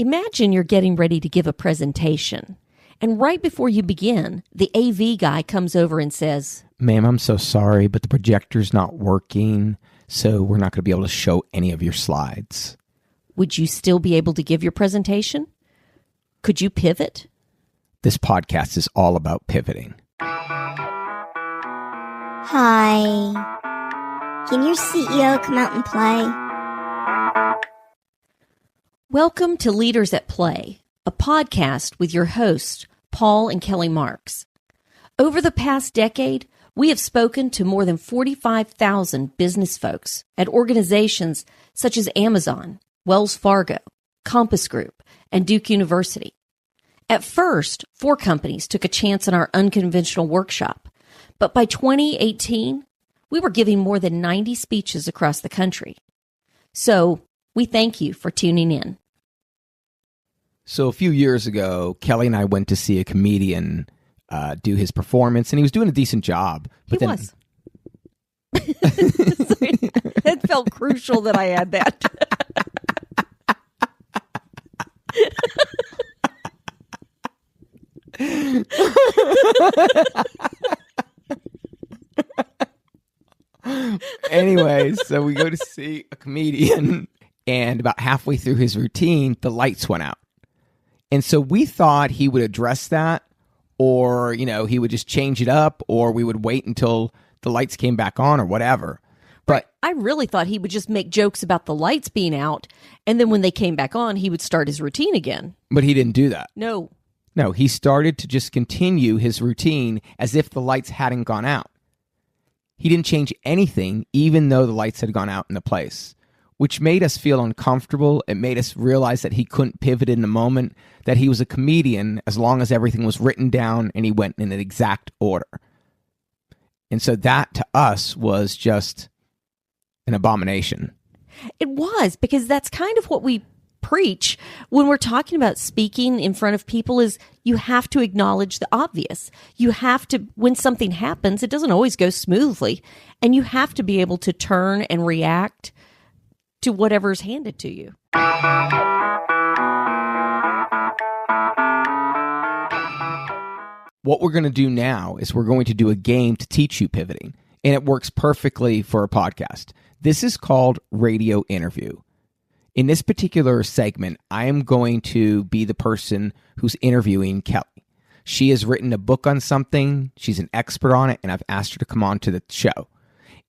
Imagine you're getting ready to give a presentation, and right before you begin, the AV guy comes over and says, "Ma'am, I'm so sorry, but the projector's not working, so we're not going to be able to show any of your slides." Would you still be able to give your presentation? Could you pivot? This podcast is all about pivoting. Hi. Can your CEO come out and play? Welcome to Leaders at Play, a podcast with your hosts, Paul and Kelly Marks. Over the past decade, we have spoken to more than 45,000 business folks at organizations such as Amazon, Wells Fargo, Compass Group, and Duke University. At first, 4 companies took a chance on our unconventional workshop, but by 2018, we were giving more than 90 speeches across the country. So, we thank you for tuning in. So a few years ago, Kelly and I went to see a comedian do his performance, and he was doing a decent job. But He was. It felt crucial that I add that. Anyway, so we go to see a comedian, and about halfway through his routine, the lights went out. And so we thought he would address that, or, he would just change it up, or we would wait until the lights came back on or whatever. But I really thought he would just make jokes about the lights being out, and then when they came back on, he would start his routine again. But he didn't do that. No, he started to just continue his routine as if the lights hadn't gone out. He didn't change anything, even though the lights had gone out in the place, which made us feel uncomfortable. It made us realize that he couldn't pivot in the moment, that he was a comedian as long as everything was written down and he went in an exact order. And so that to us was just an abomination. it was, because that's kind of what we preach when we're talking about speaking in front of people. Is you have to acknowledge the obvious. You have to, when something happens, it doesn't always go smoothly, and you have to be able to turn and react to whatever's handed to you. What we're going to do now is we're going to do a game to teach you pivoting, and it works perfectly for a podcast. This is called Radio Interview. In this particular segment, I am going to be the person who's interviewing Kelly. She has written a book on something. She's an expert on it, and I've asked her to come on to the show.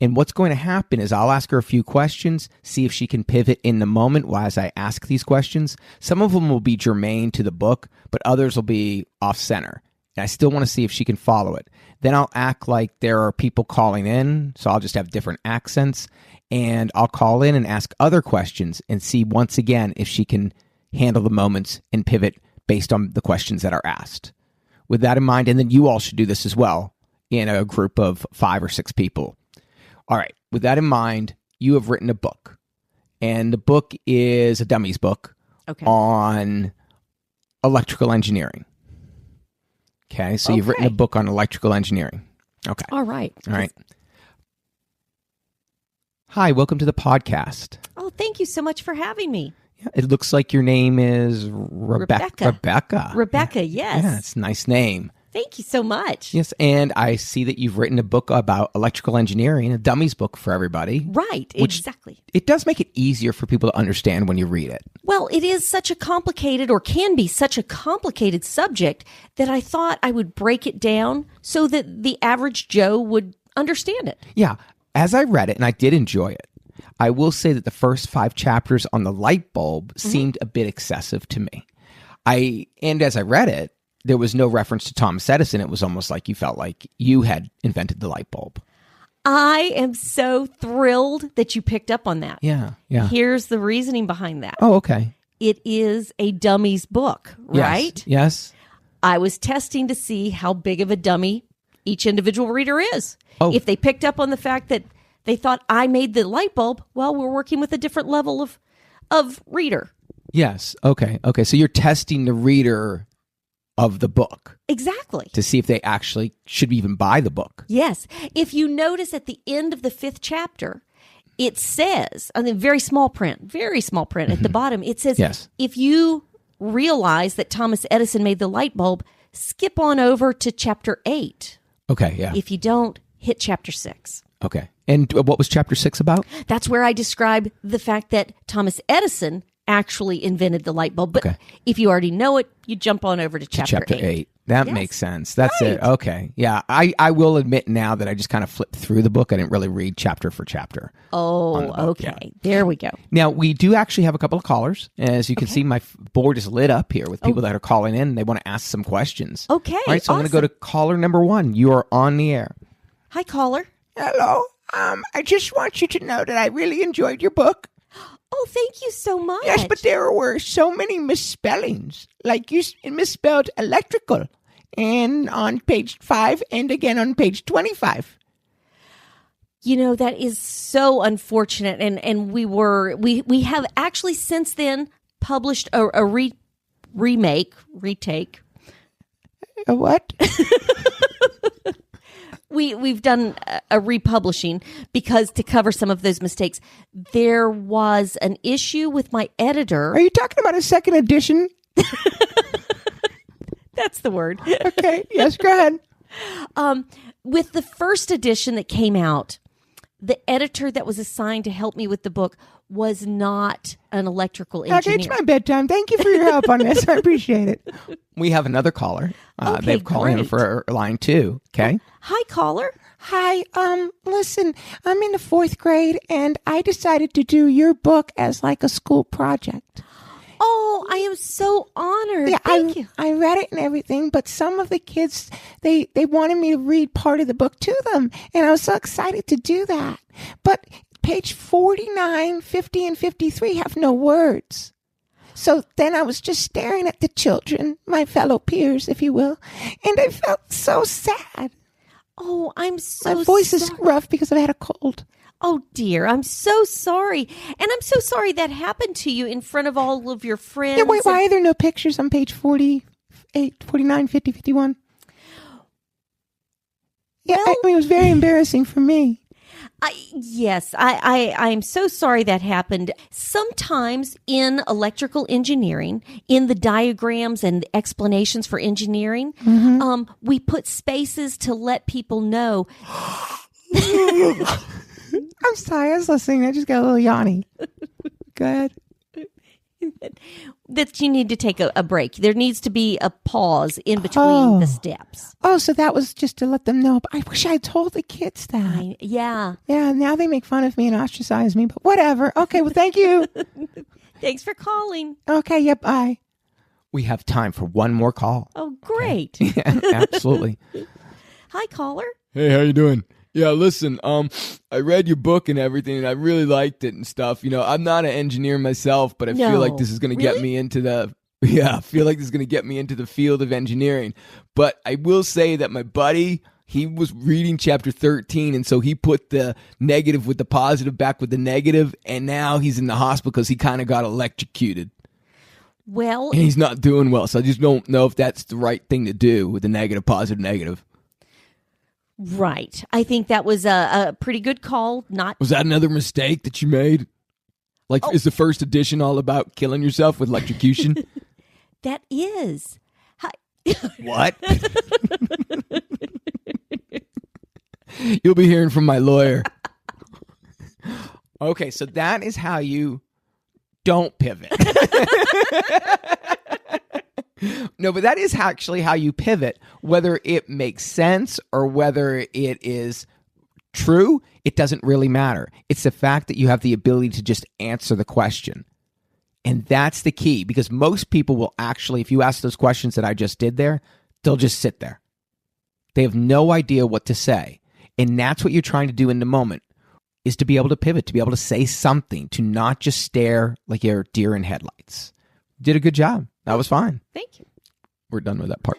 And what's going to happen is I'll ask her a few questions, see if she can pivot in the moment as I ask these questions. Some of them will be germane to the book, but others will be off-center. And I still want to see if she can follow it. Then I'll act like there are people calling in, so I'll just have different accents, and I'll call in and ask other questions and see once again if she can handle the moments and pivot based on the questions that are asked. With that in mind, and then you all should do this as well in a group of 5 or 6 people. All right, with that in mind, you have written a book, and the book is a dummies book on electrical engineering. Okay, so you've written a book on electrical engineering. Okay. All right. Hi, welcome to the podcast. Oh, thank you so much for having me. Yeah, it looks like your name is Rebecca. Rebecca, yes. Yeah, it's a nice name. Thank you so much. Yes, and I see that you've written a book about electrical engineering, a dummies book for everybody. Right, exactly. It does make it easier for people to understand when you read it. Well, it is such a complicated, or can be such a complicated subject, that I thought I would break it down so that the average Joe would understand it. Yeah, as I read it, and I did enjoy it, I will say that the first 5 chapters on the light bulb seemed a bit excessive to me. And as I read it, there was no reference to Thomas Edison. It was almost like you felt like you had invented the light bulb. I am so thrilled that you picked up on that. Yeah. Here's the reasoning behind that. Oh, okay. It is a dummies book, right? Yes. I was testing to see how big of a dummy each individual reader is. Oh. If they picked up on the fact that they thought I made the light bulb, well, we're working with a different level of reader. Yes. Okay. So you're testing the reader of the book. Exactly. To see if they actually should even buy the book. Yes. If you notice at the end of the 5th chapter, it says, I mean, very small print at the bottom, it says, yes. if you realize that Thomas Edison made the light bulb, skip on over to chapter 8. Okay, yeah. If you don't, hit chapter 6. Okay. And what was chapter 6 about? That's where I describe the fact that Thomas Edison actually invented the light bulb. But if you already know it, you jump on over to chapter 8. That makes sense. That's it. Okay. Yeah. I will admit now that I just kind of flipped through the book. I didn't really read chapter for chapter. Oh, okay. Yeah. There we go. Now, we do actually have a couple of callers. As you can see, my board is lit up here with people that are calling in and they want to ask some questions. Okay. All right. So I'm going to go to caller number 1. You are on the air. Hi, caller. Hello. I just want you to know that I really enjoyed your book. Oh, thank you so much. Yes, but there were so many misspellings. Like you misspelled electrical, and on page 5 and again on page 25. You know, that is so unfortunate. And we have actually since then published a retake. A what? We've done a republishing because to cover some of those mistakes, there was an issue with my editor. Are you talking about a second edition? That's the word. Okay. Yes, go ahead. With the first edition that came out, the editor that was assigned to help me with the book was not an electrical engineer. Okay, it's my bedtime. Thank you for your help on this. I appreciate it. We have another caller. They've called in for line 2. Okay. Hi, caller. Hi. Listen, I'm in the 4th grade, and I decided to do your book as like a school project. Oh, I am so honored. Yeah, Thank you. I read it and everything, but some of the kids, they wanted me to read part of the book to them, and I was so excited to do that. But page 49, 50, and 53 have no words. So then I was just staring at the children, my fellow peers, if you will, and I felt so sad. Oh, I'm so My voice is rough because I've had a cold. Oh, dear. I'm so sorry. And I'm so sorry that happened to you in front of all of your friends. Yeah, wait, why are there no pictures on page 48, 49, 50, 51? Yeah, Well, it was very embarrassing for me. I'm so sorry that happened. Sometimes in electrical engineering, in the diagrams and the explanations for engineering, we put spaces to let people know. I'm sorry, I was listening. I just got a little yawny. Go ahead. That you need to take a break. There needs to be a pause in between the steps. Oh, so that was just to let them know. But I wish I had told the kids that. Yeah. Yeah, now they make fun of me and ostracize me, but whatever. Okay, well, thank you. Thanks for calling. Okay, yep, bye. We have time for one more call. Oh, great. Okay. Yeah, absolutely. Hi, caller. Hey, how you doing? Yeah, listen, I read your book and everything, and I really liked it and stuff. You know, I'm not an engineer myself, but I feel like this is going to get me into I feel like this is going to get me into the field of engineering. But I will say that my buddy, he was reading chapter 13, and so he put the negative with the positive back with the negative, and now he's in the hospital because he kind of got electrocuted. Well, And he's not doing well, so I just don't know if that's the right thing to do with the negative, positive, negative. right. I think that was a pretty good call. Was that another mistake that you made? Like, is the first edition all about killing yourself with electrocution? That is. Hi. What? You'll be hearing from my lawyer. Okay, so that is how you don't pivot. No, but that is actually how you pivot. Whether it makes sense or whether it is true, it doesn't really matter. It's the fact that you have the ability to just answer the question. And that's the key, because most people will actually, if you ask those questions that I just did there, they'll just sit there. They have no idea what to say. And that's what you're trying to do in the moment, is to be able to pivot, to be able to say something, to not just stare like you're a deer in headlights. You did a good job. That was fine. Thank you. We're done with that part.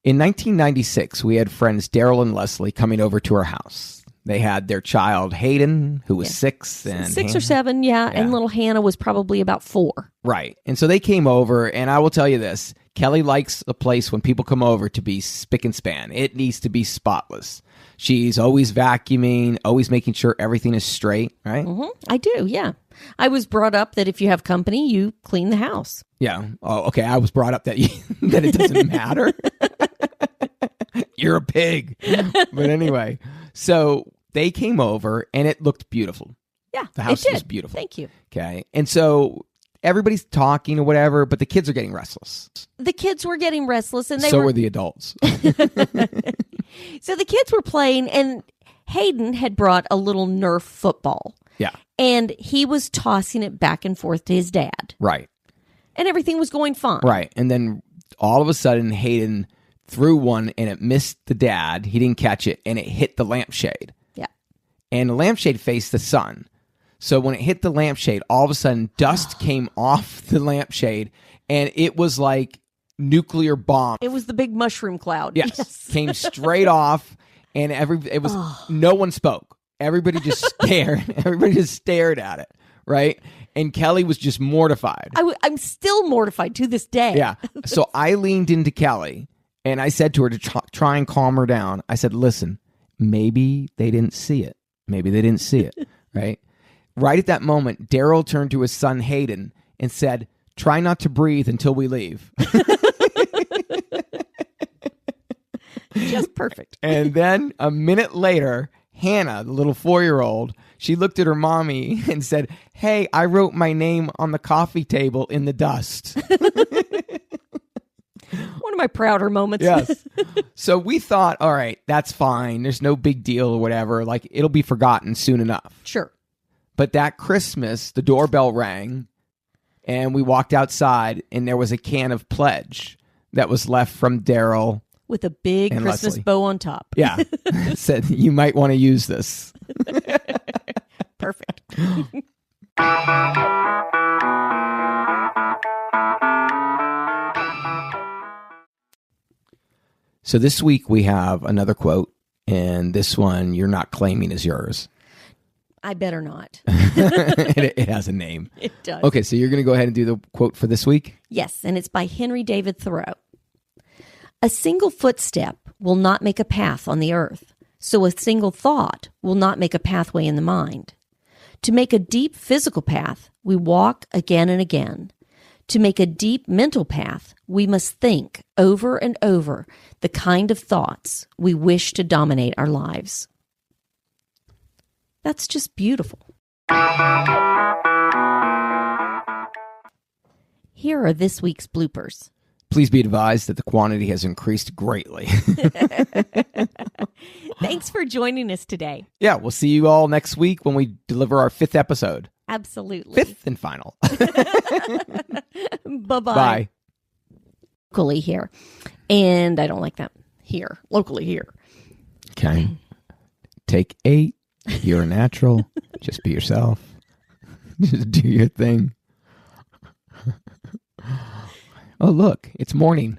In 1996, we had friends Daryl and Leslie coming over to our house. They had their child Hayden, who was 6. And 6 or 7, yeah. And little Hannah was probably about 4. Right. And so they came over, and I will tell you this. Kelly likes the place when people come over to be spick and span. It needs to be spotless. She's always vacuuming, always making sure everything is straight, right? Mm-hmm. I do, yeah. I was brought up that if you have company, you clean the house. Yeah. Oh, okay. I was brought up that that it doesn't matter. You're a pig. But anyway, so they came over, and it looked beautiful. Yeah, the house it did. was beautiful. Thank you. Okay. And so everybody's talking or whatever, but the kids are getting restless. The kids were getting restless, and so were the adults. So the kids were playing, and Hayden had brought a little Nerf football. Yeah. And he was tossing it back and forth to his dad. Right. And everything was going fine. Right. And then all of a sudden, Hayden threw one, and it missed the dad. He didn't catch it, and it hit the lampshade. Yeah. And the lampshade faced the sun. So when it hit the lampshade, all of a sudden, dust came off the lampshade, and it was like nuclear bomb. It was the big mushroom cloud. Yes. Came straight off, and no one spoke. Everybody just stared. Everybody just stared at it, right? And Kelly was just mortified. I'm still mortified to this day. Yeah. So I leaned into Kelly, and I said to her to try and calm her down. I said, listen, maybe they didn't see it. Maybe they didn't see it, right? Right at that moment, Daryl turned to his son, Hayden, and said, try not to breathe until we leave. Just perfect. And then a minute later, Hannah, the little 4-year-old, she looked at her mommy and said, hey, I wrote my name on the coffee table in the dust. One of my prouder moments. Yes. So we thought, all right, that's fine. There's no big deal or whatever. Like, it'll be forgotten soon enough. Sure. But that Christmas, the doorbell rang, and we walked outside, and there was a can of Pledge that was left from Daryl. With a big Christmas Leslie. bow on top. Yeah. Said, you might want to use this. Perfect. So this week we have another quote, and this one you're not claiming is yours. I better not. It has a name. It does. Okay, so you're going to go ahead and do the quote for this week? Yes, and it's by Henry David Thoreau. A single footstep will not make a path on the earth, so a single thought will not make a pathway in the mind. To make a deep physical path, we walk again and again. To make a deep mental path, we must think over and over the kind of thoughts we wish to dominate our lives. That's just beautiful. Here are this week's bloopers. Please be advised that the quantity has increased greatly. Thanks for joining us today. Yeah, we'll see you all next week when we deliver our 5th episode. Absolutely. 5th and final. Bye-bye. Bye. Locally here. And I don't like that. Here. Locally here. Okay. Take 8. You're a natural. Just be yourself. Just do your thing. Oh, look. It's morning.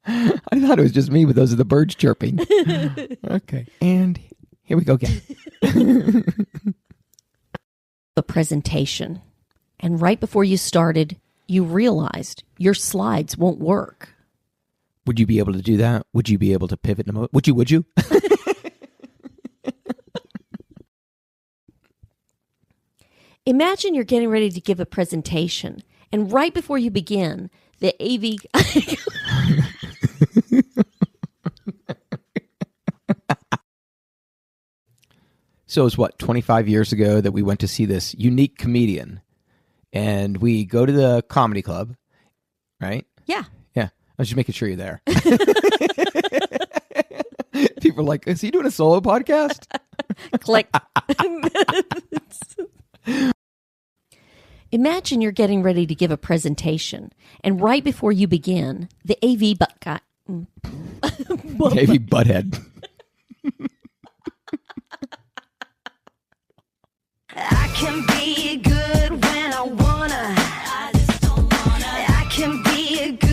I thought it was just me, but those are the birds chirping. Okay. And here we go again. A presentation. And right before you started, you realized your slides won't work. Would you be able to do that? Would you be able to pivot in a moment? Would you? Imagine you're getting ready to give a presentation, and right before you begin, the AV... So it was 25 years ago that we went to see this unique comedian, and we go to the comedy club, right? Yeah. Yeah. I was just making sure you're there. People are like, is he doing a solo podcast? Click. Imagine you're getting ready to give a presentation, and right before you begin, the AV butt guy... AV butthead. I can be good when I wanna. I just don't wanna. I can be good.